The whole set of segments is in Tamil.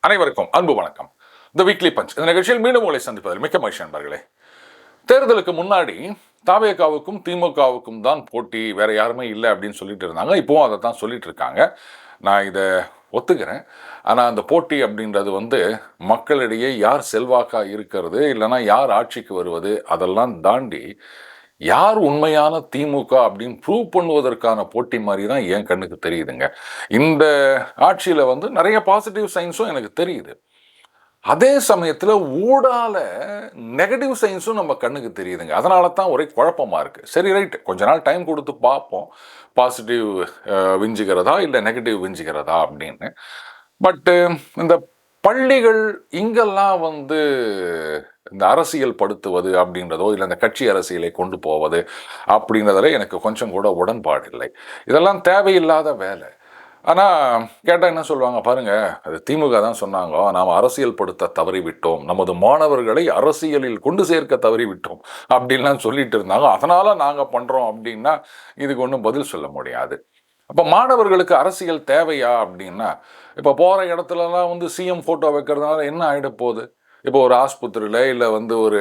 அனைவருக்கும் அன்பு வணக்கம். தி வீக்லி பஞ்ச் இந்த நிகழ்ச்சியில் மீண்டும் உங்களை சந்திப்பதில் மிக்க மகிழ்ச்சி நண்பர்களே. தேர்தலுக்கு முன்னாடி தவேகாவுக்கும் திமுகவுக்கும் தான் போட்டி, வேற யாருமே இல்லை அப்படின்னு சொல்லிட்டு இருந்தாங்க. இப்போவும் அதை தான் சொல்லிட்டு இருக்காங்க. நான் இதை ஒத்துக்கிறேன். ஆனால் அந்த போட்டி அப்படின்றது மக்களிடையே யார் செல்வாக்கா இருக்கிறது, இல்லைன்னா யார் ஆட்சிக்கு வருவது, அதெல்லாம் தாண்டி யார் உண்மையான திமுக அப்படின்னு ப்ரூவ் பண்ணுவதற்கான போட்டி மாதிரி தான் என் கண்ணுக்கு தெரியுதுங்க. இந்த ஆட்சியில் நிறைய பாசிட்டிவ் சைன்ஸும் எனக்கு தெரியுது. அதே சமயத்தில் ஊடால நெகட்டிவ் சைன்ஸும் நம்ம கண்ணுக்கு தெரியுதுங்க. அதனால தான் ஒரே குழப்பமாக இருக்குது. சரி, ரைட்டு, கொஞ்ச நாள் டைம் கொடுத்து பார்ப்போம், பாசிட்டிவ் விஞ்சுகிறதா இல்லை நெகட்டிவ் விஞ்சுகிறதா அப்படின்னு. பட்டு இந்த பள்ளிகள் இங்கெல்லாம் இந்த அரசியல் படுத்துவது அப்படின்றதோ இல்லை இந்த கட்சி அரசியலை கொண்டு போவது அப்படின்றதுல எனக்கு கொஞ்சம் கூட உடன்பாடு இல்லை. இதெல்லாம் தேவையில்லாத வேலை. ஆனால் கேட்டால் என்ன சொல்லுவாங்க பாருங்க, அது திமுக தான் சொன்னாங்க, நாம் அரசியல் படுத்த தவறிவிட்டோம், நமது மாணவர்களை அரசியலில் கொண்டு சேர்க்க தவறிவிட்டோம் அப்படின்லாம் சொல்லிட்டு இருந்தாங்க, அதனால நாங்கள் பண்ணுறோம் அப்படின்னா இதுக்கு ஒன்றும் பதில் சொல்ல முடியாது. அப்போ மாணவர்களுக்கு அரசியல் தேவையா அப்படின்னா, இப்போ போகிற இடத்துலலாம் சிஎம் ஃபோட்டோ வைக்கிறதுனால என்ன ஆகிட போகுது? இப்போ ஒரு ஆஸ்பத்திரியில் இல்லை ஒரு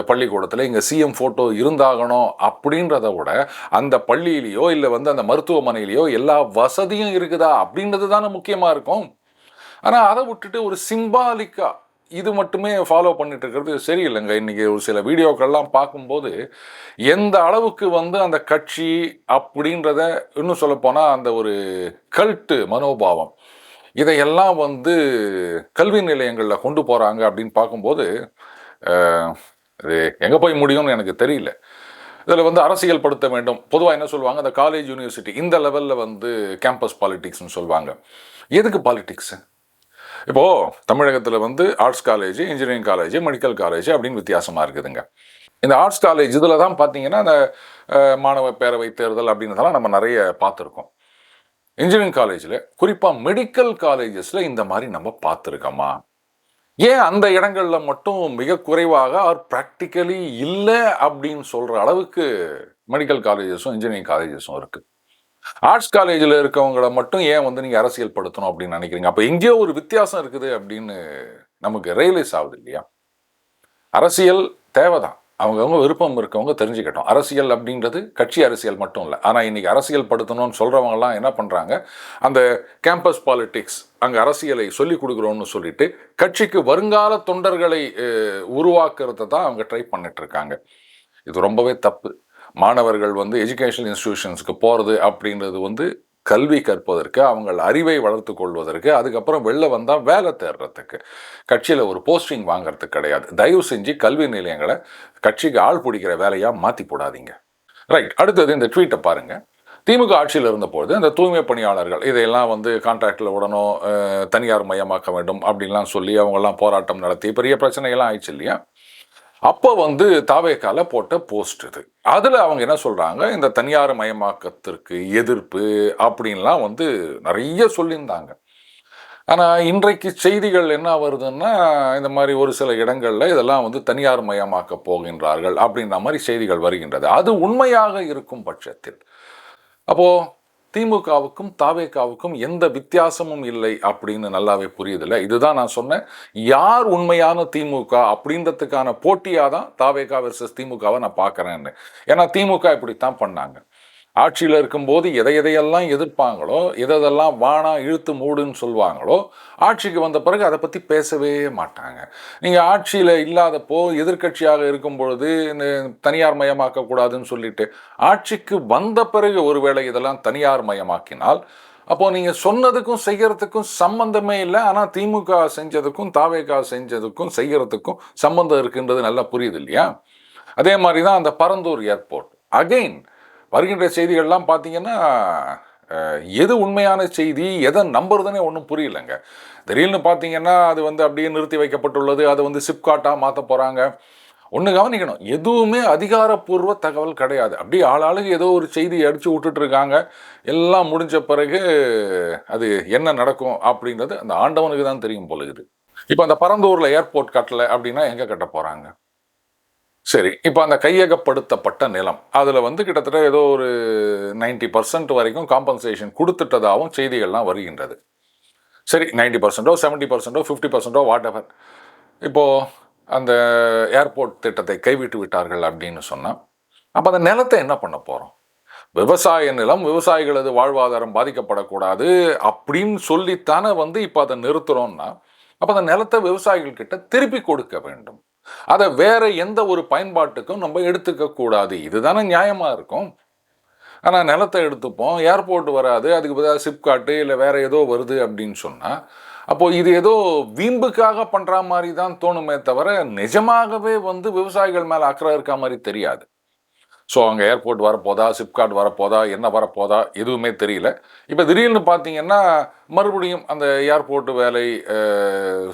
பள்ளிக்கூடத்தில் இங்கே சிஎம் ஃபோட்டோ இருந்தாகணும் அப்படின்றத விட அந்த பள்ளியிலையோ இல்லை அந்த மருத்துவமனையிலையோ எல்லா வசதியும் இருக்குதா அப்படின்றது தானே முக்கியமாக இருக்கும். ஆனால் அதை விட்டுட்டு ஒரு சிம்பாலிக்காக இது மட்டுமே ஃபாலோ பண்ணிட்டு இருக்கிறது சரியில்லைங்க. இன்றைக்கி ஒரு சில வீடியோக்கள்லாம் பார்க்கும்போது எந்த அளவுக்கு அந்த கட்சி அப்படின்றத, இன்னும் சொல்லப்போனால் அந்த ஒரு கல்ட்டு மனோபாவம், இதையெல்லாம் கல்வி நிலையங்களில் கொண்டு போகிறாங்க அப்படின்னு பார்க்கும்போது இது எங்கே போய் முடியும்னு எனக்கு தெரியல. இதில் அரசியல் படுத்த வேண்டும். பொதுவாக என்ன சொல்லுவாங்க, அந்த காலேஜ் யூனிவர்சிட்டி இந்த லெவலில் கேம்பஸ் பாலிட்டிக்ஸ்னு சொல்லுவாங்க. எதுக்கு பாலிட்டிக்ஸு? இப்போது தமிழகத்தில் arts college, engineering college, medical college அப்படின்னு வித்தியாசமாக இருக்குதுங்க. இந்த ஆர்ட்ஸ் காலேஜ் இதில் தான் பார்த்தீங்கன்னா அந்த மாணவ பேரவை தேர்தல் அப்படின்றதெல்லாம் நம்ம நிறைய பார்த்துருக்கோம். இன்ஜினியரிங் காலேஜில், குறிப்பாக மெடிக்கல் காலேஜஸில் இந்த மாதிரி நம்ம பார்த்துருக்கோமா? ஏன் அந்த இடங்களில் மட்டும் மிக குறைவாக ஆர் ப்ராக்டிக்கலி இல்லை அப்படின்னு சொல்கிற அளவுக்கு மெடிக்கல் காலேஜஸும் இன்ஜினியரிங் காலேஜஸும் இருக்குது. ஆர்ட்ஸ் காலேஜில் இருக்கவங்களை மட்டும் ஏன் நீங்கள் அரசியல் படுத்தணும் அப்படின்னு நினைக்கிறீங்க? அப்போ எங்கேயோ ஒரு வித்தியாசம் இருக்குது அப்படின்னு நமக்கு ரியலைஸ் ஆகுது இல்லையா? அரசியல் தேவைதான், அவங்கவுங்க விருப்பம் இருக்கவங்க தெரிஞ்சுக்கிட்டோம். அரசியல் அப்படின்றது கட்சி அரசியல் மட்டும் இல்லை. ஆனால் இன்றைக்கி அரசியல் படுத்தணும்னு சொல்கிறவங்கலாம் என்ன பண்ணுறாங்க, அந்த கேம்பஸ் பாலிட்டிக்ஸ், அங்கே அரசியலை சொல்லிக் கொடுக்குறோன்னு சொல்லிட்டு கட்சிக்கு வருங்கால தொண்டர்களை உருவாக்குறத தான் அவங்க ட்ரை பண்ணிட்டுருக்காங்க. இது ரொம்பவே தப்பு. மாணவர்கள் எஜுகேஷனல் இன்ஸ்டிடியூஷன்ஸுக்கு போகிறது அப்படின்றது கல்வி கற்பதற்கு, அவங்கள் அறிவை வளர்த்து கொள்வதற்கு, அதுக்கப்புறம் வெளில வந்தால் வேலை தேடுறதுக்கு, கட்சியில் ஒரு போஸ்டிங் வாங்கிறதுக்கு கிடையாது. தயவு செஞ்சு கல்வி நிலையங்களை கட்சிக்கு ஆள் பிடிக்கிற வேலையாக மாற்றி போடாதீங்க. ரைட், அடுத்தது இந்த ட்வீட்டை பாருங்கள். திமுக ஆட்சியில் இருந்தபோது அந்த தூய்மை பணியாளர்கள் இதையெல்லாம் கான்ட்ராக்டில் உடனோ தனியார் மயமாக்க வேண்டும் அப்படின்லாம் சொல்லி அவங்கெல்லாம் போராட்டம் நடத்தி பெரிய பிரச்சனைகள்லாம் ஆயிடுச்சு இல்லையா? அப்போ தாவேக்கால போட்ட போஸ்ட் இது. அதில் அவங்க என்ன சொல்கிறாங்க, இந்த தனியார் மயமாக்கத்திற்கு எதிர்ப்பு அப்படின்லாம் நிறைய சொல்லியிருந்தாங்க. ஆனால் இன்றைக்கு செய்திகள் என்ன வருதுன்னா, இந்த மாதிரி ஒரு சில இடங்களில் இதெல்லாம் தனியார் மயமாக்க போகின்றார்கள் அப்படின்ற மாதிரி செய்திகள் வருகின்றது. அது உண்மையாக இருக்கும் பட்சத்தில் அப்போது திமுகவுக்கும் தாவேகாவுக்கும் எந்த வித்தியாசமும் இல்லை அப்படின்னு நல்லாவே புரியுதில்ல. இதுதான் நான் சொன்னேன், யார் உண்மையான திமுக அப்படின்றதுக்கான போட்டியாக தான் தாவேகா வெர்சஸ் திமுகவை நான் பார்க்குறேன்னு. ஏன்னா திமுக இப்படித்தான் பண்ணாங்க. ஆட்சியில் இருக்கும்போது எதையெல்லாம் எதிர்ப்பாங்களோ, எதெல்லாம் வானா இழுத்து மூடுன்னு சொல்லுவாங்களோ, ஆட்சிக்கு வந்த பிறகு அதை பற்றி பேசவே மாட்டாங்க. நீங்கள் ஆட்சியில் இல்லாதப்போ எதிர்கட்சியாக இருக்கும் பொழுது தனியார் மயமாக்கக்கூடாதுன்னு சொல்லிட்டு, ஆட்சிக்கு வந்த பிறகு ஒருவேளை இதெல்லாம் தனியார் மயமாக்கினால், அப்போது நீங்கள் சொன்னதுக்கும் செய்கிறதுக்கும் சம்பந்தமே இல்லை. ஆனால் திமுக செஞ்சதுக்கும் தாவேகா செஞ்சதுக்கும் செய்கிறதுக்கும் சம்பந்தம் இருக்குன்றது நல்லா புரியுது இல்லையா? அதே மாதிரி தான் அந்த பரந்தூர் ஏர்போர்ட். அகெயின் வருகின்ற செய்திகள்லாம் பார்த்தீங்கன்னா எது உண்மையான செய்தி, எதை நம்புறதுன்னே ஒன்றும் புரியலைங்க. திடீர்னு பார்த்தீங்கன்னா அது அப்படியே நிறுத்தி வைக்கப்பட்டுள்ளது, அது சிப்காட்டாக மாற்ற போகிறாங்க. ஒன்று கவனிக்கணும், எதுவுமே அதிகாரப்பூர்வ தகவல் கிடையாது. அப்படியே ஆளாளுக்கு ஏதோ ஒரு செய்தி அடித்து விட்டுட்ருக்காங்க. எல்லாம் முடிஞ்ச பிறகு அது என்ன நடக்கும் அப்படின்றது அந்த ஆண்டவனுக்கு தான் தெரியும் போல இருக்குது. இப்போ அந்த பரந்தூரில் ஏர்போர்ட் கட்டலை அப்படின்னா எங்கே கட்ட போகிறாங்க? சரி, இப்போ அந்த கையகப்படுத்தப்பட்ட நிலம் அதில் வந்து கிட்டத்தட்ட ஏதோ ஒரு 90% வரைக்கும் காம்பன்சேஷன் கொடுத்துட்டதாகவும் செய்திகள்லாம் வருகின்றது. சரி, 90%ஓ 70%ஓ 50%ஓ வாட் எவர். இப்போது அந்த ஏர்போர்ட் திட்டத்தை கைவிட்டு விட்டார்கள் அப்படின்னு சொன்னால், அப்போ அந்த நிலத்தை என்ன பண்ண போகிறோம்? விவசாய நிலம், விவசாயிகளது வாழ்வாதாரம் பாதிக்கப்படக்கூடாது அப்படின்னு சொல்லித்தானே வந்து இப்போ அதை நிறுத்துகிறோம்னா, அப்போ அந்த நிலத்தை விவசாயிகள் கிட்ட திருப்பி கொடுக்க வேண்டும். அதை வேற எந்த ஒரு பயன்பாட்டுக்கும் நம்ம எடுத்துக்க கூடாது. இதுதானே நியாயமா இருக்கும். ஆனா நிலத்தை எடுத்துப்போம், ஏர்போர்ட் வராது, அதுக்கு பதிலா சிப்காட்டு இல்லை வேற ஏதோ வருது அப்படின்னு சொன்னா, அப்போ இது ஏதோ வீம்புக்காக பண்ற மாதிரி தான் தோணுமே தவிர, நிஜமாகவே வந்து விவசாயிகள் மேல அக்கறை இருக்க மாதிரி தெரியாது. ஸோ அங்கே ஏர்போர்ட் வரப்போதா, சிப்காட் வரப்போதா, என்ன வரப்போதா எதுவுமே தெரியல. இப்போ திடீர்னு பார்த்தீங்கன்னா, மறுபடியும் அந்த ஏர்போர்ட் வேலை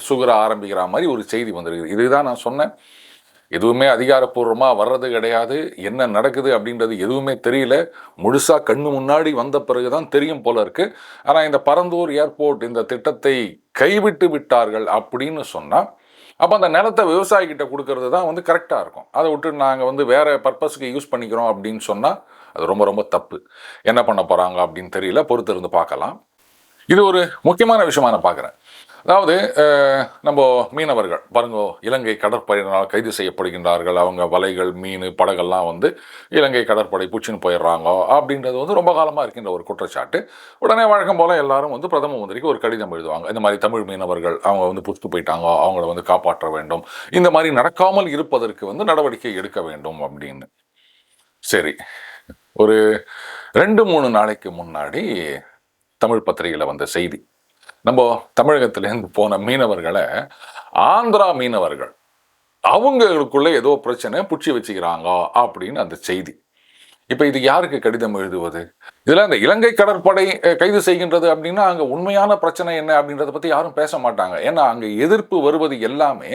சுகர ஆரம்பிக்கிற மாதிரி ஒரு செய்தி வந்திருக்கு. இதுதான் நான் சொன்னேன். எதுவுமே அதிகாரப்பூர்வமாக வர்றது கிடையாது. என்ன நடக்குது அப்படின்றது எதுவுமே தெரியல. முழுசாக கண்ணு முன்னாடி வந்த பிறகு தான் தெரியும் போல இருக்கு. ஆனால் இந்த பரந்தூர் ஏர்போர்ட் இந்த திட்டத்தை கைவிட்டு விட்டார்கள் அப்படின்னு சொன்னால், அப்போ அந்த நிலத்தை விவசாயிகிட்ட கொடுக்கறது தான் வந்து கரெக்டாக இருக்கும். அதை விட்டு நாங்கள் வந்து வேறு பர்பஸ்க்கு யூஸ் பண்ணிக்கிறோம் அப்படின்னு சொன்னால் அது ரொம்ப ரொம்ப தப்பு. என்ன பண்ண போகிறாங்க அப்படின்னு தெரியல. பொறுத்து இருந்து பார்க்கலாம். இது ஒரு முக்கியமான விஷயமா நான் பார்க்குறேன். அதாவது நம்ம மீனவர்கள் பாருங்க, இலங்கை கடற்படையினால் கைது செய்யப்படுகின்றார்கள். அவங்க வலைகள், மீன், படகெல்லாம் வந்து இலங்கை கடற்படை பிடிச்சின்னு போயிடுறாங்க அப்படின்றது வந்து ரொம்ப காலமாக இருக்கின்ற ஒரு குற்றச்சாட்டு. உடனே வழக்கம் போல் எல்லாரும் வந்து பிரதம மந்திரிக்கு ஒரு கடிதம் எழுதுவாங்க. இந்த மாதிரி தமிழ் மீனவர்கள் அவங்க வந்து பிடிச்சிட்டு போயிட்டாங்க, அவங்கள வந்து காப்பாற்ற வேண்டும், இந்த மாதிரி நடக்காமல் இருப்பதற்கு வந்து நடவடிக்கை எடுக்க வேண்டும் அப்படின்னு. சரி, ஒரு 2-3 நாளைக்கு முன்னாடி தமிழ் பத்திரிகையில் வந்த செய்தி, நம்ம தமிழகத்திலேருந்து போன மீனவர்களை ஆந்திரா மீனவர்கள் அவங்களுக்குள்ள ஏதோ பிரச்சனை புடிச்சு வச்சுக்கிறாங்க அப்படின்னு அந்த செய்தி. இப்ப இது யாருக்கு கடிதம் எழுதுவது? இதுல இந்த இலங்கை கடற்படை கைது செய்கின்றது அப்படின்னா அங்க உண்மையான பிரச்சனை என்ன அப்படின்றத பத்தி யாரும் பேச மாட்டாங்க. ஏன்னா அங்க எதிர்ப்பு வருவது எல்லாமே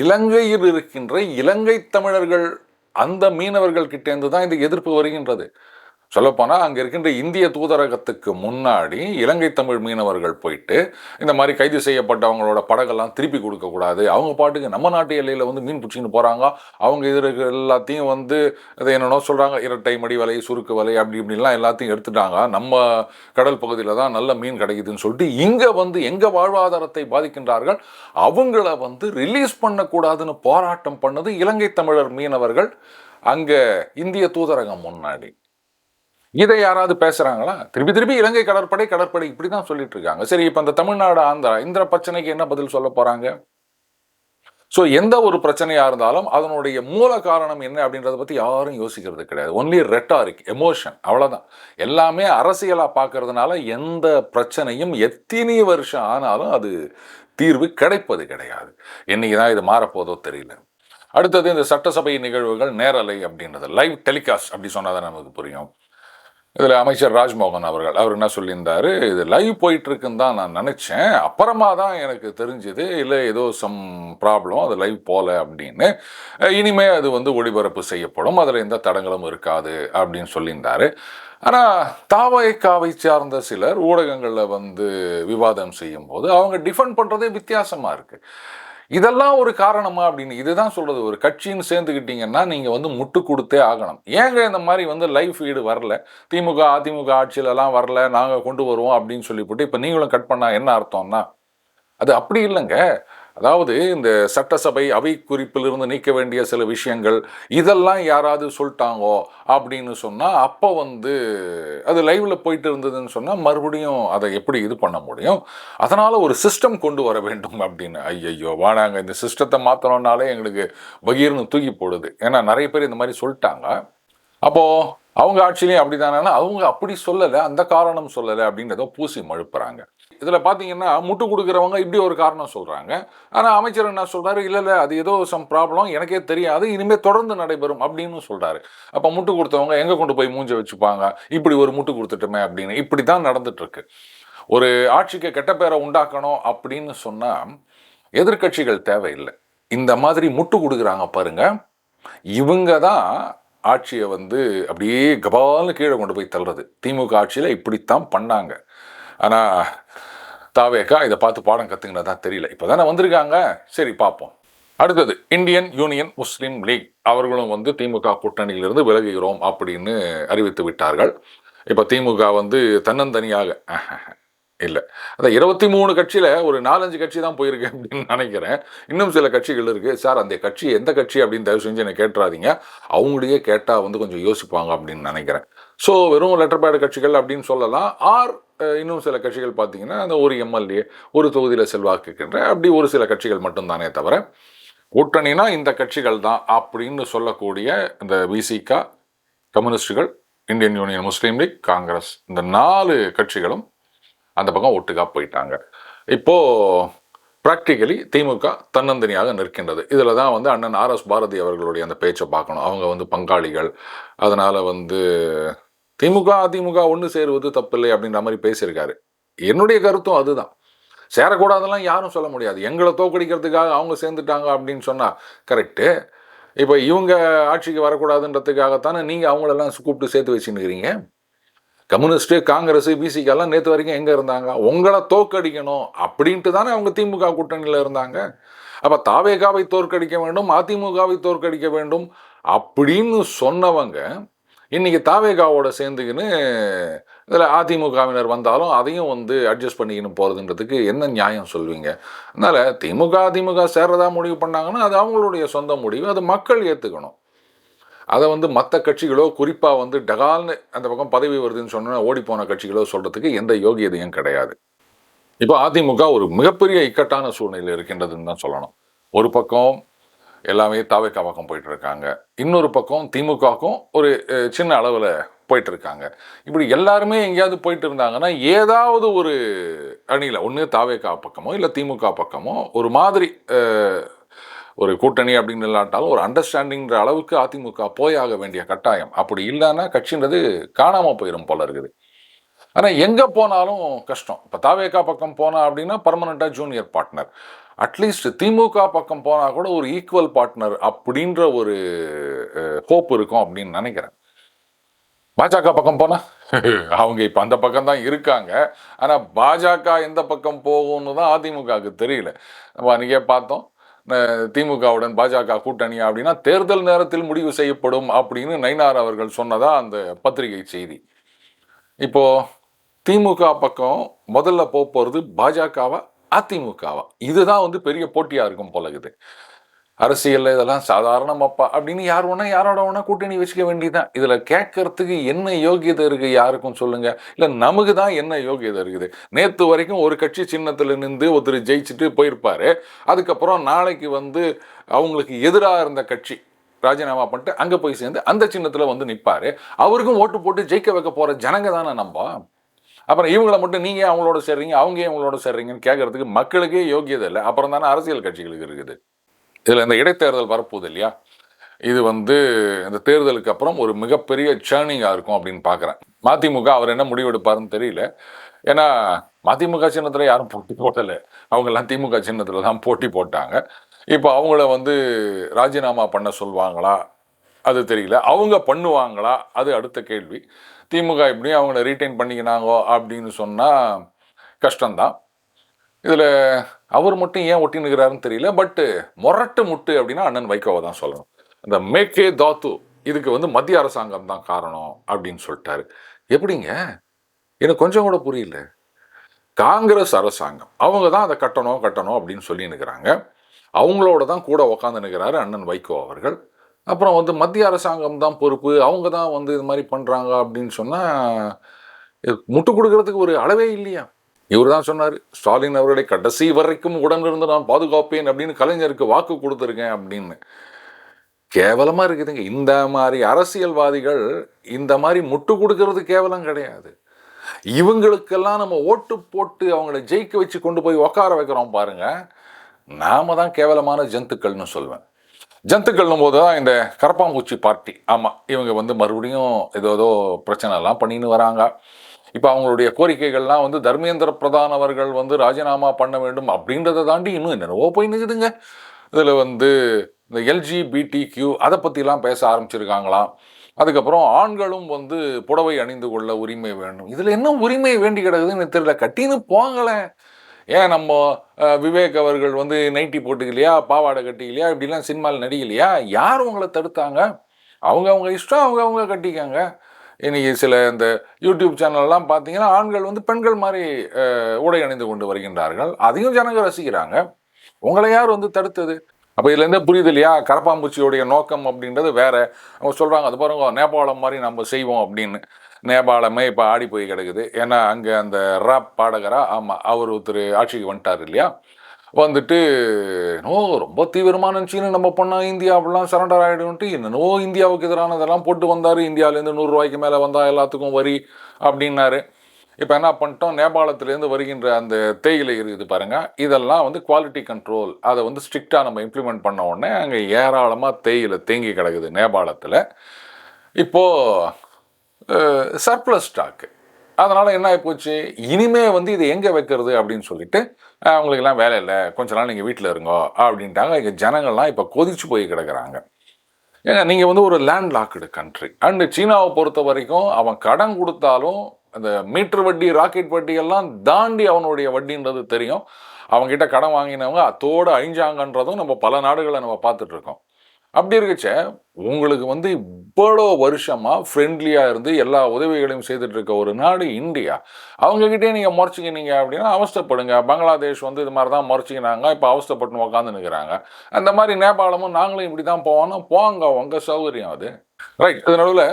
இலங்கையில் இருக்கின்ற இலங்கை தமிழர்கள், அந்த மீனவர்கள் கிட்டேருந்து தான் இந்த எதிர்ப்பு வருகின்றது. சொல்லப்போனால் அங்கே இருக்கின்ற இந்திய தூதரகத்துக்கு முன்னாடி இலங்கை தமிழ் மீனவர்கள் போயிட்டு இந்த மாதிரி கைது செய்யப்பட்டவங்களோட படகெல்லாம் திருப்பி கொடுக்கக்கூடாது, அவங்க பாட்டுக்கு நம்ம நாட்டு எல்லையில் வந்து மீன் பிடிச்சின்னு போகிறாங்க, அவங்க இது எல்லாத்தையும் வந்து இதை என்னென்னோ சொல்கிறாங்க, இரட்டை மடி வலை, சுருக்கு வலை, அப்படி இப்படின்லாம் எல்லாத்தையும் எடுத்துட்டாங்க, நம்ம கடல் பகுதியில் தான் நல்ல மீன் கிடைக்குதுன்னு சொல்லிட்டு இங்கே வந்து எங்கள் வாழ்வாதாரத்தை பாதிக்கின்றார்கள், அவங்கள வந்து ரிலீஸ் பண்ணக்கூடாதுன்னு போராட்டம் பண்ணது இலங்கை தமிழர் மீனவர்கள் அங்கே இந்திய தூதரகம் முன்னாடி. இதை யாராவது பேசுறாங்களா? திருப்பி திருப்பி இலங்கை கடற்படை இப்படிதான் சொல்லிட்டு இருக்காங்க. சரி, இப்ப அந்த தமிழ்நாடு, ஆந்திரா இந்த பிரச்சனைக்கு என்ன பதில் சொல்ல போறாங்க? ஸோ எந்த ஒரு பிரச்சனையா இருந்தாலும் அதனுடைய மூல காரணம் என்ன அப்படின்றத பத்தி யாரும் யோசிக்கிறது கிடையாது. ஒன்லி ரெட்டாரிக், எமோஷன், அவ்வளவுதான். எல்லாமே அரசியலா பார்க்கறதுனால எந்த பிரச்சனையும் எத்தனை வருஷம் ஆனாலும் அது தீர்வு கிடைப்பது கிடையாது. என்னைக்குதான் இது மாறப்போதோ தெரியல. அடுத்தது இந்த சட்டசபை நிகழ்வுகள் நேரலை அப்படின்றது, லைவ் டெலிகாஸ்ட் அப்படி சொன்னாதான் நமக்கு புரியும். இதில் அமைச்சர் ராஜ்மோகன் அவர் என்ன சொல்லியிருந்தாரு, இது லைவ் போயிட்டுருக்குன்னு தான் நான் நினச்சேன், அப்புறமா தான் எனக்கு தெரிஞ்சுது இல்லை ஏதோ சம் ப்ராப்ளம், அது லைவ் போகல அப்படின்னு, இனிமே அது வந்து ஒளிபரப்பு செய்யப்படும், அதில் எந்த தடங்களும் இருக்காது அப்படின்னு சொல்லியிருந்தாரு. ஆனால் தாவகைக்காவை சார்ந்த சிலர் ஊடகங்களில் வந்து விவாதம் செய்யும்போது அவங்க டிஃபெண்ட் பண்ணுறதே வித்தியாசமாக இருக்குது. இதெல்லாம் ஒரு காரணமா அப்படின்னு இதுதான் சொல்றது. ஒரு கட்சின்னு சேர்ந்துக்கிட்டீங்கன்னா நீங்க வந்து முட்டு கொடுத்தே ஆகணும். ஏங்க இந்த மாதிரி வந்து லைவ் ஃபீடு வரல, திமுக அதிமுக ஆட்சியிலலாம் வரல, நாங்க கொண்டு வருவோம் அப்படின்னு சொல்லிவிட்டு இப்போ நீங்களும் கட் பண்ணா என்ன அர்த்தம்னா, அது அப்படி இல்லைங்க. அதாவது இந்த சட்டசபை அவை குறிப்பிலிருந்து நீக்க வேண்டிய சில விஷயங்கள் இதெல்லாம் யாராவது சொல்லிட்டாங்கோ அப்படின்னு சொன்னால் அப்போ வந்து அது லைவ்ல போயிட்டு இருந்ததுன்னு சொன்னால் மறுபடியும் அதை எப்படி இது பண்ண முடியும்? அதனால் ஒரு சிஸ்டம் கொண்டு வர வேண்டும் அப்படின்னு. ஐயையோ வாடாங்க, இந்த சிஸ்டத்தை மாற்றணுன்னாலே எங்களுக்கு பகீர்னு தூக்கி போடுது. ஏன்னா நிறைய பேர் இந்த மாதிரி சொல்லிட்டாங்க. அப்போது அவங்க ஆட்சியிலையும் அப்படி தானே, அவங்க அப்படி சொல்லலை, அந்த காரணம் சொல்லலை அப்படின்றத பூசி மழுப்புறாங்க. இதில் பார்த்தீங்கன்னா முட்டு கொடுக்குறவங்க இப்படி ஒரு காரணம் சொல்கிறாங்க. ஆனால் அமைச்சர் என்ன சொல்கிறாரு, இல்லை அது ஏதோ சம் ப்ராப்ளம் எனக்கே தெரியாது, இனிமேல் தொடர்ந்து நடைபெறும் அப்படின்னு சொல்கிறாரு. அப்போ முட்டு கொடுத்தவங்க எங்கே கொண்டு போய் மூஞ்ச வச்சுப்பாங்க, இப்படி ஒரு முட்டு கொடுத்துட்டோமே அப்படின்னு. இப்படி தான் நடந்துட்டுருக்கு. ஒரு ஆட்சிக்கு கெட்ட பேரை உண்டாக்கணும் அப்படின்னு சொன்னால் எதிர்கட்சிகள் தேவையில்லை. இந்த மாதிரி முட்டு கொடுக்குறாங்க பாருங்க, இவங்க தான் ஆட்சியை வந்து அப்படியே கபால்னு கீழே கொண்டு போய் தள்ளுறது. திமுக ஆட்சியில் இப்படித்தான் பண்ணாங்க. ஆனால் தாவேக்கா இதை பார்த்து பாடம் கற்றுக்கினதான் தெரியல. இப்போ தானே வந்திருக்காங்க, சரி பார்ப்போம். அடுத்தது இந்தியன் யூனியன் முஸ்லீம் லீக் அவர்களும் வந்து திமுக கூட்டணியிலிருந்து விலகுகிறோம் அப்படின்னு அறிவித்து விட்டார்கள். இப்போ திமுக வந்து தன்னந்தனியாக இல்லை, அந்த 23 கட்சியில் ஒரு 4-5 கட்சி தான் போயிருக்கு அப்படின்னு நினைக்கிறேன். இன்னும் சில கட்சிகள் இருக்குது. சார் அந்த கட்சி எந்த கட்சி அப்படின்னு தயவு செஞ்சு என்னை கேட்டுறாதீங்க, அவங்களையே கேட்டால் வந்து கொஞ்சம் யோசிப்பாங்க அப்படின்னு நினைக்கிறேன். ஸோ வெறும் லெட்டர் பேட் கட்சிகள் அப்படின்னு சொல்லலாம். இன்னும் சில கட்சிகள் பார்த்தீங்கன்னா அந்த ஒரு எம்எல்ஏ ஒரு தொகுதியில் செல்வாக்கு இருக்கின்ற அப்படி ஒரு சில கட்சிகள் மட்டும்தானே தவிர கூட்டணினா இந்த கட்சிகள் தான் அப்படின்னு சொல்லக்கூடிய இந்த விசிகா, கம்யூனிஸ்டுகள், இந்தியன் யூனியன் முஸ்லீம் லீக், காங்கிரஸ், இந்த 4 கட்சிகளும் அந்த பக்கம் ஒட்டுக்கா போயிட்டாங்க. இப்போ ப்ராக்டிக்கலி திமுக தன்னந்தனியாக நிற்கின்றது. இதில் தான் வந்து அண்ணன் ஆர்.எஸ். பாரதி அவர்களுடைய அந்த பேச்சை பார்க்கணும். அவங்க வந்து பங்காளிகள், அதனால வந்து திமுக அதிமுக ஒன்று சேருவது தப்பில்லை அப்படின்ற மாதிரி பேசியிருக்காரு. என்னுடைய கருத்தும் அதுதான். சேரக்கூடாதெல்லாம் யாரும் சொல்ல முடியாது. எங்களை தோக்கடிக்கிறதுக்காக அவங்க சேர்ந்துட்டாங்க அப்படின்னு சொன்னால் கரெக்டு. இப்போ இவங்க ஆட்சிக்கு வரக்கூடாதுன்றதுக்காகத்தானே நீங்கள் அவங்களெல்லாம் கூப்பிட்டு சேர்த்து வச்சுன்னுக்கிறீங்க. கம்யூனிஸ்ட்டு, காங்கிரஸ், பிசிக்கெல்லாம் நேற்று வரைக்கும் எங்கே இருந்தாங்க? உங்களை தோற்கடிக்கணும் அப்படின்ட்டு தானே அவங்க திமுக கூட்டணியில் இருந்தாங்க. அப்போ தாவேகாவை தோற்கடிக்க வேண்டும், அதிமுகவை தோற்கடிக்க வேண்டும் அப்படின்னு சொன்னவங்க இன்றைக்கி தாவேகாவோட சேர்ந்துக்கின்னு இதில் அதிமுகவினர் வந்தாலும் அதையும் வந்து அட்ஜஸ்ட் பண்ணிக்கின்னு போகிறதுன்றதுக்கு என்ன நியாயம் சொல்வீங்க? அதனால் திமுக அதிமுக சேர்றதா முடிவு பண்ணாங்கன்னா அது அவங்களுடைய சொந்த முடிவு, அது மக்கள் ஏற்றுக்கணும். அதை வந்து மற்ற கட்சிகளோ, குறிப்பாக வந்து டகால்னு அந்த பக்கம் பதவி வருதுன்னு சொன்னா ஓடிப்போன கட்சிகளோ சொல்கிறதுக்கு எந்த யோகியதையும் கிடையாது. இப்போ அதிமுக ஒரு மிகப்பெரிய இக்கட்டான சூழ்நிலையில் இருக்கின்றதுன்னு தான் சொல்லணும். ஒரு பக்கம் எல்லாமே தாவேகா பக்கம் போயிட்டு இருக்காங்க, இன்னொரு பக்கம் திமுகவுக்கும் ஒரு சின்ன அளவில் போயிட்டு இருக்காங்க. இப்படி எல்லாருமே எங்கேயாவது போயிட்டு இருந்தாங்கன்னா ஏதாவது ஒரு அணியில் ஒன்று தாவேகா பக்கமோ இல்லை திமுக பக்கமோ ஒரு மாதிரி ஒரு கூட்டணி அப்படின்னு இல்லாட்டாலும் ஒரு அண்டர்ஸ்டாண்டிங்கிற அளவுக்கு அதிமுக போயாக வேண்டிய கட்டாயம். அப்படி இல்லைன்னா கட்சின்றது காணாமல் போயிடும் போல இருக்குது. ஆனால் எங்கே போனாலும் கஷ்டம். இப்போ தாவேகா பக்கம் போனால் அப்படின்னா பர்மனெண்ட்டாக ஜூனியர் பார்ட்னர், அட்லீஸ்ட் திமுக பக்கம் போனால் கூட ஒரு ஈக்குவல் பார்ட்னர் அப்படின்ற ஒரு ஹோப் இருக்கும் அப்படின்னு நினைக்கிறேன். பாஜக பக்கம் போனால் அவங்க இப்போ அந்த பக்கம் தான் இருக்காங்க. ஆனால் பாஜக எந்த பக்கம் போகும்னு தான் அதிமுகவுக்கு தெரியல. நம்ம அன்றைக்கே பார்த்தோம், திமுகவுடன் பாஜக கூட்டணி அப்படின்னா தேர்தல் நேரத்தில் முடிவு செய்யப்படும் அப்படின்னு நயினார் அவர்கள் சொன்னதா அந்த பத்திரிகை செய்தி. இப்போ திமுக பக்கம் முதல்ல போகிறது பாஜகவா அதிமுகவா? இதுதான் வந்து பெரிய போட்டியா இருக்கும் போல இருக்குது. அரசியல் இதெல்லாம் சாதாரணமாப்பா அப்படின்னு யார் வேணா யாரோட வேணா கூட்டணி வச்சுக்க வேண்டியதான். இதுல கேட்கறதுக்கு என்ன யோகியதை இருக்கு யாருக்கும் சொல்லுங்க. இல்ல நமக்கு தான் என்ன யோகியதை இருக்குது? நேத்து வரைக்கும் ஒரு கட்சி சின்னத்துல நின்று ஒருத்தர் ஜெயிச்சுட்டு போயிருப்பாரு. அதுக்கப்புறம் நாளைக்கு வந்து அவங்களுக்கு எதிராக இருந்த கட்சி ராஜினாமா பண்ணிட்டு அங்க போய் சேர்ந்து அந்த சின்னத்துல வந்து நிற்பாரு. அவருக்கும் ஓட்டு போட்டு ஜெயிக்க வைக்க போற ஜனங்க தானே நம்ம. அப்புறம் இவங்களை மட்டும் நீங்க அவங்களோட சேர்றீங்க, அவங்க அவங்களோட சேர்றீங்கன்னு கேட்கறதுக்கு மக்களுக்கே யோகியதை இல்லை. அப்புறம் தானே அரசியல் கட்சிகளுக்கு இருக்குது. இதில் இந்த இடைத்தேர்தல் வரப்போகுது இல்லையா, இது வந்து இந்த தேர்தலுக்கு அப்புறம் ஒரு மிகப்பெரிய சேர்னிங்காக இருக்கும் அப்படின்னு பார்க்குறேன். மதிமுக அவர் என்ன முடிவெடுப்பாருன்னு தெரியல. ஏன்னா மதிமுக சின்னத்தில் யாரும் போட்டி போடலை, அவங்கெல்லாம் திமுக சின்னத்தில் தான் போட்டி போட்டாங்க. இப்போ அவங்கள வந்து ராஜினாமா பண்ண சொல்லுவாங்களா அது தெரியல, அவங்க பண்ணுவாங்களா அது அடுத்த கேள்வி. திமுக எப்படியும் அவங்கள ரீட்டைன் பண்ணிக்கினாங்கோ அப்படின்னு சொன்னால் கஷ்டம்தான். இதில் அவர் மட்டும் ஏன் ஒட்டி நிற்கிறாருன்னு தெரியல. பட்டு மொரட்டு முட்டு அப்படின்னா அண்ணன் வைகோவை தான் சொல்லணும். இந்த மேக்கே தாத்து இதுக்கு வந்து மத்திய அரசாங்கம் தான் காரணம் அப்படின்னு சொல்லிட்டாரு. எப்படிங்க, எனக்கு கொஞ்சம் கூட புரியல. காங்கிரஸ் அரசாங்கம் அவங்க தான் அதை கட்டணும் அப்படின்னு சொல்லி நிற்கிறாங்க. அவங்களோட தான் கூட உக்காந்து நிற்கிறாரு அண்ணன் வைகோ அவர்கள். அப்புறம் வந்து மத்திய அரசாங்கம் தான் பொறுப்பு, அவங்க தான் வந்து இது மாதிரி பண்ணுறாங்க அப்படின்னு சொன்னால் முட்டு கொடுக்கறதுக்கு ஒரு அளவே இல்லையா? இவர் தான் சொன்னார், ஸ்டாலின் அவர்களை கடைசி வரைக்கும் உடனிருந்து நான் பாதுகாப்பேன் அப்படின்னு கலைஞருக்கு வாக்கு கொடுத்துருக்கேன் அப்படின்னு. கேவலமாக இருக்குதுங்க. இந்த மாதிரி அரசியல்வாதிகள் இந்த மாதிரி முட்டு கொடுக்கறது கேவலம் கிடையாது. இவங்களுக்கெல்லாம் நம்ம ஓட்டு போட்டு அவங்கள ஜெயிக்க வச்சு கொண்டு போய் உட்கார வைக்கிறோம் பாருங்க, நாம தான் கேவலமான ஜந்துக்கள்னு சொல்வேன். ஜந்துக்கள்னும் போது தான் இந்த கரப்பாம்பூச்சி பார்ட்டி. ஆமாம், இவங்க வந்து மறுபடியும் ஏதோ பிரச்சனைலாம் பண்ணின்னு வராங்க. இப்போ அவங்களுடைய கோரிக்கைகள்லாம் வந்து தர்மேந்திர பிரதான் அவர்கள் வந்து ராஜினாமா பண்ண வேண்டும் அப்படின்றத தாண்டி இன்னும் என்னென்னவோ போய் நிற்குதுங்க. இதில் வந்து இந்த எல்ஜிபிடிக்யூ அதை பற்றிலாம் பேச ஆரம்பிச்சிருக்காங்களாம். அதுக்கப்புறம் ஆண்களும் வந்து புடவை அணிந்து கொள்ள உரிமை வேண்டும். இதில் என்ன உரிமை வேண்டி கிடக்குதுன்னு தெரியல. கட்டின்னு போங்களேன், ஏன் நம்ம விவேக் அவர்கள் வந்து நைட்டி போட்டுக்கலையா, பாவாடை கட்டிக்கலையா, இப்படிலாம் சினிமாவில் நடிக்கலையா? யார் உங்களை தடுத்தாங்க? அவங்க இஷ்டம், அவங்க கட்டிக்காங்க. இன்னைக்கு சில இந்த யூடியூப் சேனல்லாம் பார்த்தீங்கன்னா, ஆண்கள் வந்து பெண்கள் மாதிரி உடை அணிந்து கொண்டு வருகின்றார்கள். அதையும் ஜனங்க ரசிக்கிறாங்க. உங்களை யார் வந்து தடுத்தது? அப்போ இதுலேருந்தே புரியுது இல்லையா, கரப்பாம்பூச்சியோடைய நோக்கம் அப்படின்றது வேற. அவங்க சொல்கிறாங்க, அது பாருங்க நேபாளம் மாதிரி நம்ம செய்வோம் அப்படின்னு. நேபாளமே இப்போ ஆடி போய் கிடக்குது. ஏன்னா அங்கே அந்த ராப் பாடகரா, ஆமாம், அவர் ஒருத்தர் ஆட்சிக்கு வந்துட்டார் இல்லையா, வந்துட்டு என்னோ ரொம்ப தீவிரமான நினச்சின்னு நம்ம பண்ணால் இந்தியா அப்படிலாம் சரண்டர் ஆகிடும்ட்டு என்னென்னோ இந்தியாவுக்கு எதிரானதெல்லாம் போட்டு வந்தார். இந்தியாவிலேருந்து 100 ரூபாய்க்கு மேலே வந்தால் எல்லாத்துக்கும் வரி அப்படின்னாரு. இப்போ என்ன பண்ணிட்டோம், நேபாளத்திலேருந்து வருகின்ற அந்த தேயிலை இருக்குது பாருங்க, இதெல்லாம் வந்து குவாலிட்டி கண்ட்ரோல், அதை வந்து ஸ்ட்ரிக்டாக நம்ம இம்ப்ளிமெண்ட் பண்ண உடனே அங்கே ஏராளமாக தேயிலை தேங்கி கிடக்குது நேபாளத்தில். இப்போது சர்ப்ளஸ் ஸ்டாக்கு. அதனால் என்ன ஆகிப்போச்சு, இனிமே வந்து இதை எங்கே வைக்கிறது அப்படின்னு சொல்லிட்டு அவங்களுக்கெல்லாம் வேலை இல்லை, கொஞ்ச நாள் நீங்கள் வீட்டில் இருங்கோ அப்படின்ட்டாங்க. இங்கே ஜனங்கள்லாம் இப்போ கொதிச்சு போய் கிடக்குறாங்க. ஏங்க நீங்கள் வந்து ஒரு லேண்ட் லாக்டு கண்ட்ரி. அண்டு சீனாவை பொறுத்த வரைக்கும் அவன் கடன் கொடுத்தாலும் அந்த மீட்டர் வட்டி, ராக்கெட் வட்டி எல்லாம் தாண்டி அவனுடைய வட்டின்றது தெரியும். அவங்ககிட்ட கடன் வாங்கினவங்க அத்தோடு அழிஞ்சாங்கன்றதும் நம்ம பல நாடுகளை நம்ம பார்த்துட்டு இருக்கோம். அப்படி இருக்கச்ச உங்களுக்கு வந்து இவ்வளோ வருஷமாக ஃப்ரெண்ட்லியாக இருந்து எல்லா உதவிகளையும் செய்துட்டு இருக்க ஒரு நாடு இந்தியா, அவங்கக்கிட்டே நீங்கள் முறைச்சிக்கினீங்க அப்படின்னா அவஸ்தைப்படுங்க. பங்களாதேஷ் வந்து இது மாதிரி தான் முறைச்சிக்கினாங்க, இப்போ அவஸ்தைப்பட்டு உட்காந்து நிற்கிறாங்க. அந்த மாதிரி நேபாளமும் நாங்களும் இப்படி தான் போவோம்னா போங்க, உங்கள் சௌகரியம் அது. ரைட். இது நடுவில்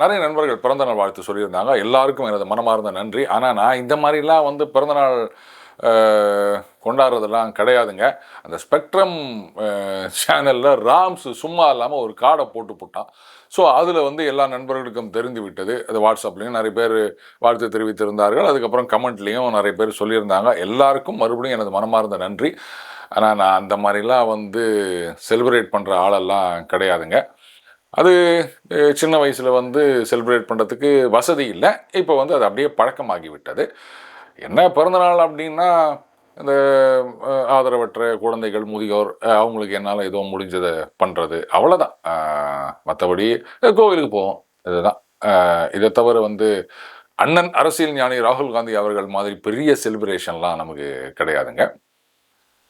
நிறைய நண்பர்கள் பிறந்தநாள் வாழ்த்து சொல்லியிருந்தாங்க. எல்லாருக்கும் எனது மனமார்ந்த நன்றி. ஆனால் நான் இந்த மாதிரிலாம் வந்து பிறந்தநாள் கொண்டாடுறதெல்லாம் கிடையாதுங்க. அந்த ஸ்பெக்ட்ரம் சேனலில் ராம்ஸ் சும்மா இல்லாமல் ஒரு கார்டை போட்டான். ஸோ அதில் வந்து எல்லா நண்பர்களுக்கும் தெரிந்து விட்டது. அது வாட்ஸ்அப்லேயும் நிறைய பேர் வாழ்த்து தெரிவித்திருந்தார்கள். அதுக்கப்புறம் கமெண்ட்லேயும் நிறைய பேர் சொல்லியிருந்தாங்க. எல்லாருக்கும் மறுபடியும் எனது மனமார்ந்த நன்றி. ஆனால் நான் அந்த மாதிரிலாம் வந்து செலிப்ரேட் பண்ணுற ஆளெல்லாம் கிடையாதுங்க. அது சின்ன வயசில் வந்து செலிப்ரேட் பண்ணுறதுக்கு வசதி இல்லை. இப்போ வந்து அது அப்படியே பழக்கமாகி விட்டது. என்ன பிறந்தநாள் அப்படின்னா இந்த ஆதரவற்ற குழந்தைகள், முதியோர், அவங்களுக்கு என்னால் ஏதோ முடிஞ்சதை பண்ணுறது, அவ்வளோதான். மற்றபடி கோவிலுக்கு போவோம், இதுதான். இதை தவிர வந்து அண்ணன் அரசியல் ஞானி ராகுல் காந்தி அவர்கள் மாதிரி பெரிய செலிப்ரேஷன்லாம் நமக்கு கிடையாதுங்க.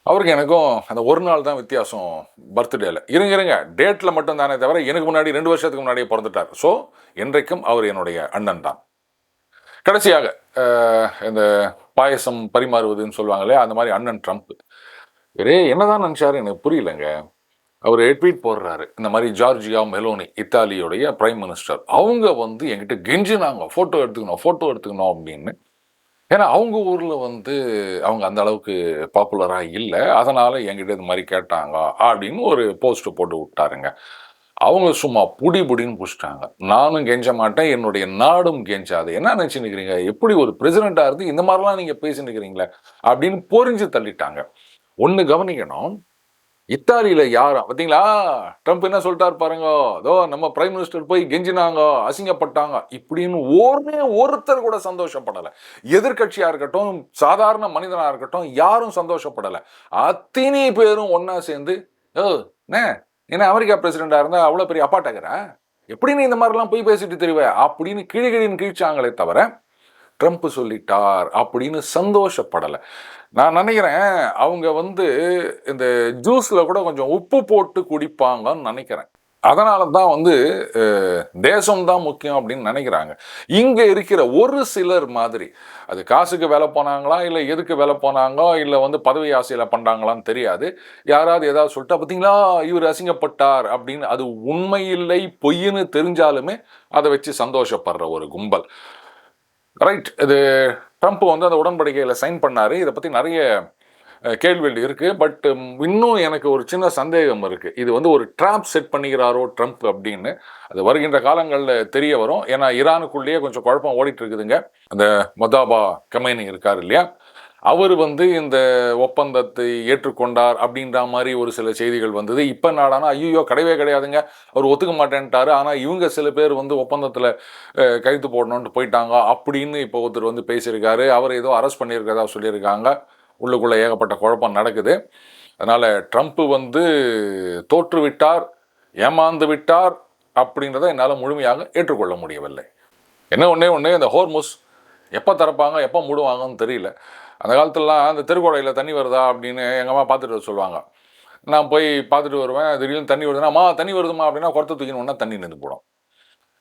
அவருக்கு எனக்கும் அந்த ஒரு நாள் தான் வித்தியாசம் பர்த்டேல. இருங்க டேட்டில் மட்டும் தானே தவிர எனக்கு முன்னாடி 2 வருஷத்துக்கு முன்னாடியே பிறந்துட்டார். ஸோ என்றைக்கும் அவர் என்னுடைய அண்ணன் தான். கடைசியாக இந்த பாயசம் பரிமாறுவதுன்னு சொல்லுவாங்களே, அந்த மாதிரி அண்ணன் ட்ரம்ப் வேறே என்னதான் நினச்சாரு எனக்கு புரியலங்க. அவர் ட்வீட் போடுறாரு, இந்த மாதிரி ஜார்ஜியா மெலோனி, இத்தாலியோடைய பிரைம் மினிஸ்டர், அவங்க வந்து என்கிட்ட கெஞ்சினாங்க ஃபோட்டோ எடுத்துக்கணும் அப்படின்னு. ஏன்னா அவங்க ஊரில் வந்து அவங்க அந்த அளவுக்கு பாப்புலராக இல்லை, அதனால் என்கிட்ட இது மாதிரி கேட்டாங்க அப்படின்னு ஒரு போஸ்ட்டு போட்டு விட்டாருங்க. அவங்க சும்மா புடின்னு பிடிச்சிட்டாங்க. நானும் கெஞ்ச மாட்டேன், என்னுடைய நாடும் கெஞ்சாது. என்ன நினச்சி நிற்கிறீங்க, எப்படி ஒரு பிரசிடெண்ட்டாக இருந்து இந்த மாதிரிலாம் நீங்கள் பேசி நிற்கிறீங்களே அப்படின்னு பொறிஞ்சு தள்ளிட்டாங்க. ஒன்று கவனிக்கணும், இத்தாலியில் யாரா பார்த்தீங்களா, ட்ரம்ப் என்ன சொல்லிட்டார் பாருங்க, அதோ நம்ம பிரைம் மினிஸ்டர் போய் கெஞ்சினாங்க, அசிங்கப்பட்டாங்க இப்படின்னு ஒருத்தர் கூட சந்தோஷப்படலை. எதிர்கட்சியாக இருக்கட்டும், சாதாரண மனிதனாக இருக்கட்டும், யாரும் சந்தோஷப்படலை. அத்தனை பேரும் ஒன்றா சேர்ந்து, என்ன அமெரிக்கா பிரசிடெண்டாக இருந்தால் அவ்வளோ பெரிய அப்பாட்டகரா, எப்படி நீ இந்த மாதிரிலாம் போய் பேசிட்டு தெரிவே அப்படின்னு கிழிகிழின்னு கிழிச்சாங்களே தவிர ட்ரம்ப் சொல்லிட்டார் அப்படின்னு சந்தோஷப்படலை. நான் நினைக்கிறேன் அவங்க வந்து இந்த ஜூஸில் கூட கொஞ்சம் உப்பு போட்டு குடிப்பாங்கன்னு நினைக்கிறேன். அதனால தான் வந்து தேசம்தான் முக்கியம் அப்படின்னு நினைக்கிறாங்க. இங்கே இருக்கிற ஒரு சிலர் மாதிரி, அது காசுக்கு வேலை போனாங்களா இல்லை எதுக்கு வேலை போனாங்களோ இல்லை வந்து பதவி ஆசையில் பண்ணுறாங்களான்னு தெரியாது. யாராவது ஏதாவது சொல்லிட்டா பார்த்தீங்களா இவர் அசிங்கப்பட்டார் அப்படின்னு, அது உண்மை இல்லை பொய்ன்னு தெரிஞ்சாலுமே அதை வச்சு சந்தோஷப்படுற ஒரு கும்பல். ரைட். இது ட்ரம்ப் வந்து அந்த உடன்படிக்கையில் சைன் பண்ணார். இதை பற்றி நிறைய கேள்விகள் இருக்குது. பட் இன்னும் எனக்கு ஒரு சின்ன சந்தேகம் இருக்குது, இது வந்து ஒரு ட்ராப் செட் பண்ணிக்கிறாரோ ட்ரம்ப் அப்படின்னு. அது வருகின்ற காலங்களில் தெரிய வரும். ஏன்னா ஈரானுக்குள்ளேயே கொஞ்சம் குழப்பம் ஓடிட்டு இருக்குதுங்க. அந்த மொதாபா கமேனி இருக்கார் இல்லையா, அவர் வந்து இந்த ஒப்பந்தத்தை ஏற்றுக்கொண்டார் அப்படின்ற மாதிரி ஒரு சில செய்திகள் வந்தது. இப்போ நாடானா ஐயோ கிடையவே கிடையாதுங்க, அவர் ஒத்துக்க மாட்டேன்ட்டாரு, ஆனால் இவங்க சில பேர் வந்து ஒப்பந்தத்தில் கைத்து போடணுன்ட்டு போயிட்டாங்க அப்படின்னு இப்போ ஒருத்தர் வந்து பேசியிருக்காரு. அவர் ஏதோ அரெஸ்ட் பண்ணியிருக்கிறதா சொல்லியிருக்காங்க. உள்ளுக்குள்ளே ஏகப்பட்ட குழப்பம் நடக்குது. அதனால் ட்ரம்ப் வந்து தோற்று விட்டார், ஏமாந்து விட்டார் அப்படின்றத என்னால் முழுமையாக ஏற்றுக்கொள்ள முடியவில்லை. என்ன ஒன்றே இந்த ஹோர்முஸ் எப்போ திறப்பாங்க எப்போ மூடுவாங்கன்னு தெரியல. அந்த காலத்துலலாம் அந்த தெருக்கோடையில் தண்ணி வருதா அப்படின்னு எங்கள் அம்மா பார்த்துட்டு வர சொல்லுவாங்க. நான் போய் பார்த்துட்டு வருவேன். திடீர்னு தண்ணி வருதுன்னா, அம்மா தண்ணி வருதும்மா அப்படின்னா குடத்த தூக்கினோன்னா தண்ணி நின்று போடும்.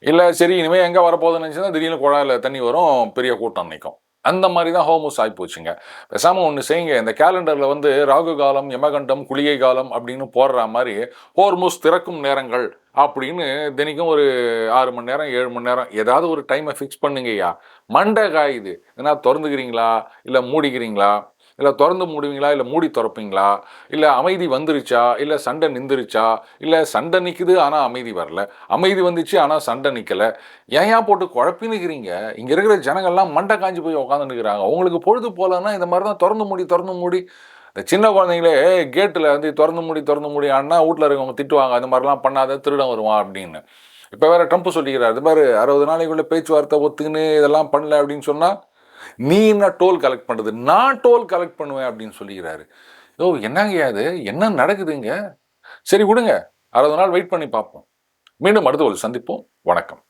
இல்ல சரி இனிமே எங்க வரப்போகுதுன்னு நினைச்சுன்னா, திடீர்னு குழாயில தண்ணி வரும். பெரிய கூட்டம் நிக்கும். அந்த மாரி தான் ஹோமோஸ் ஆயிப்போச்சுங்க. பேசாம ஒண்ணு செய்யுங்க. இந்த கேலண்டர்ல வந்து ராகு காலம், யமகண்டம், குளிகை காலம் அப்படின்னு போடுறா மாரி, ஹோர்முஸ் திறக்கும் நேரங்கள் அப்படின்னு தினைக்கும் ஒரு 6 மணி நேரம், 7 மணி நேரம் ஏதாவது ஒரு டைம ஃபிக்ஸ் பண்ணுங்கய்யா. மண்டை காயுது. ஏன்னா தொறந்துக்கிறீங்களா? இல்ல மூடிக்கிறீங்களா? இல்ல தொறந்து மூடுவீங்களா? இல்ல மூடி தொறப்பீங்களா? இல்ல அமைதி வந்துருச்சா? இல்ல சண்டை நின்றுருச்சா? இல்ல சண்டை நிக்குது ஆனா அமைதி வரல. அமைதி வந்துச்சு ஆனா சண்டை நிக்கல. ஏன்யா போட்டு குழப்பின்னுக்கிறீங்க? இங்க இருக்கிற ஜனங்கள்லாம் மண்டை காஞ்சு போய் உட்காந்துன்னுக்கிறாங்க. உங்களுக்கு பொழுது போலன்னா இந்த மாரி தான் தொறந்து மூடி இந்த சின்ன குழந்தைங்களே கேட்ல வந்து தொறந்து மூடி ஆடுனா வீட்ல இருக்கவங்க திட்டுவாங்க. அந்த மாரிலாம் பண்ணாத திருடன் வருவான் அப்படின்னு. இப்ப வேற ட்ரம்ப் சொல்லிக்கிறாரு. இது பாரு 60 நாளைக்குள்ள பேச்சுவார்த்தை ஒத்துக்கின்னு இதெல்லாம் பண்ணல அப்படின்னு சொன்னா, நீ என்ன டோல் கலெக்ட் பண்றது? நான் டோல் கலெக்ட் பண்ணுவேன் அப்படின்னு சொல்லிக்கிறாரு. யோவ்! என்னங்கய்யா இது? என்ன நடக்குதுங்க? சரி விடுங்க. 60 நாள் வெயிட் பண்ணி பார்ப்போம். மீண்டும் அடுத்த ஒரு சந்திப்போம். வணக்கம்.